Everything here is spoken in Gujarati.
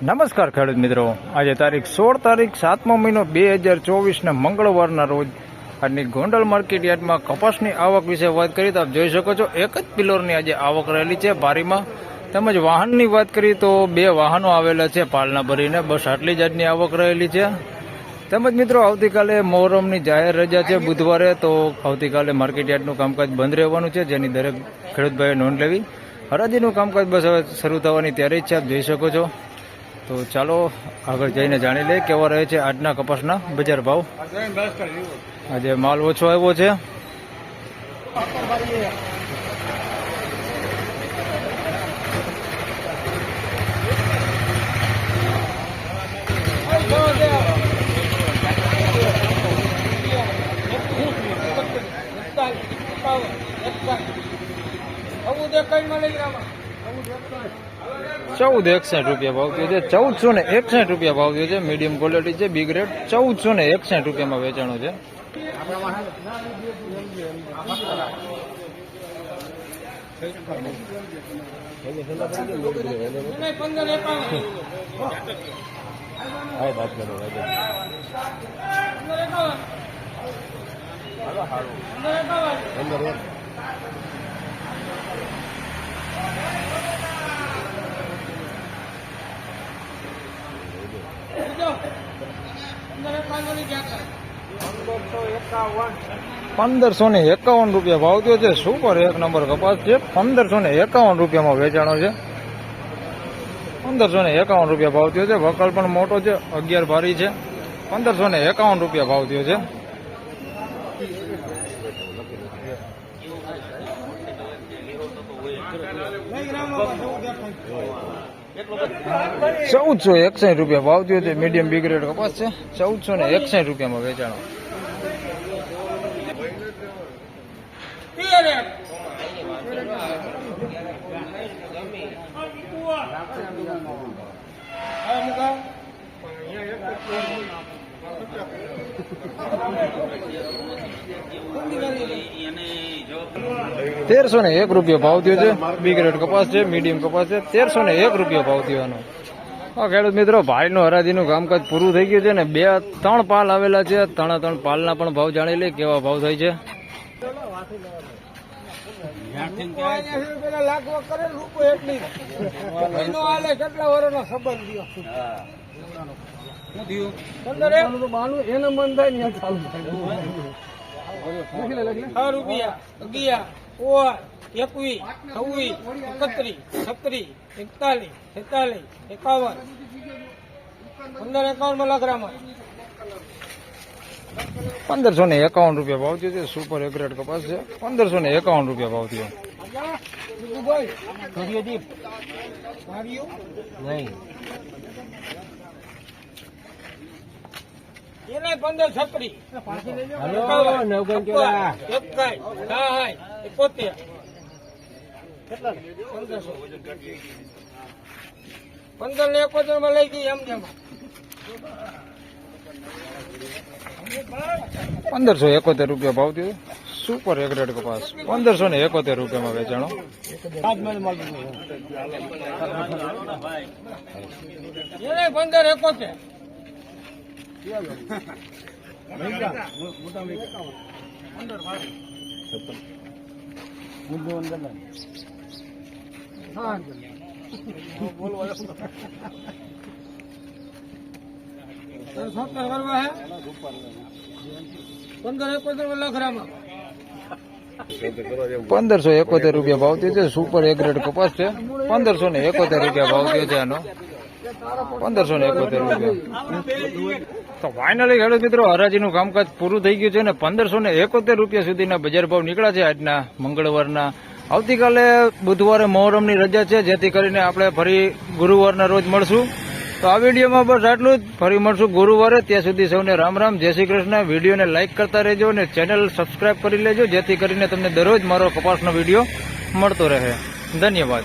નમસ્કાર ખેડૂત મિત્રો, આજે તારીખ 16 તારીખ 7મો મહિનો 2024 મંગળવારના રોજ આજની ગોંડલ માર્કેટ યાર્ડમાં કપાસની આવક વિશે વાત કરીએ તો આપ જોઈ શકો છો એક જ પિલોરની આજે આવક રહેલી છે બારીમાં. તેમજ વાહનની વાત કરીએ તો 2 વાહનો આવેલા છે પાલના ભરીને, બસ આટલી જ આજની આવક રહેલી છે. તેમજ મિત્રો આવતીકાલે મોહરમની જાહેર રજા છે બુધવારે, તો આવતીકાલે માર્કેટ યાર્ડનું કામકાજ બંધ રહેવાનું છે, જેની દરેક ખેડૂતભાઈએ નોંધ લેવી. હરાજીનું કામકાજ બસ હવે શરૂ થવાની તૈયારી છે, આપ જોઈ શકો છો. તો ચાલો આગળ જઈને જાણી લઈએ કેવા રહે છે આજના કપાસના બજાર ભાવ. આજે માલ ઓછો આવ્યો છે. ₹1461 ભાવ થયો છે. 1461 ભાવ થયો છે. મીડિયમ ક્વોલિટી છે, બી ગ્રેડ. 1461 વેચાણો છે. ₹1551 ભાવ થયો છે. સુપર એક નંબર કપાસ છે. ₹1551 વેચાણો છે. ₹1551 ભાવ થયો છે. વકલ પણ મોટો છે, 11 ભારી છે. ₹1551 ભાવ થયો છે. ₹1461 ભાવ થયો છે. મીડિયમ બી ગ્રેડ કપાસ છે. ₹1461 વેચાણો. ₹1301 ભાવ થયો છે. બી ગ્રેડ કપાસ છે, મીડિયમ કપાસ છે. ₹1301 ભાવ થયો. હા ખેડૂત મિત્રો, ભાઈનું હરાજીનું કામકાજ પૂરું થઈ ગયું છે ને 2-3 પાલ આવેલા છે. 3 પાલના પણ ભાવ જાણી લે કેવા ભાવ થાય છે. ₹1551 ભાવ થયો છે. સુપર એક ગ્રેડ કપાસ છે. ₹1551 ભાવ થયો. ₹1571 ભાવ થયો. સુપર એક ગ્રેડ કપાસ. ₹1571 વેચાણો. ₹1571 ભાવ થયો છે. સુપર એક ગ્રેડ કપાસ છે. ₹1571 ભાવ થયો છે આનો. ₹1571. તો ફાઇનલી ખેડૂત મિત્રો, હરાજીનું કામકાજ પૂરું થઈ ગયું છે ને ₹1571 સુધીના બજાર ભાવ નીકળ્યા છે આજના મંગળવારના. આવતીકાલે બુધવારે મોહરમની રજા છે, જેથી કરીને આપણે ફરી ગુરુવારના રોજ મળશું. તો આ વિડીયોમાં બસ આટલું જ. ફરી મળશું ગુરુવારે. ત્યાં સુધી સૌને રામ રામ, જય શ્રી કૃષ્ણ. વિડીયોને લાઇક કરતા રહેજો અને ચેનલ સબસ્ક્રાઇબ કરી લેજો, જેથી કરીને તમને દરરોજ મારો કપાસનો વિડીયો મળતો રહે. ધન્યવાદ.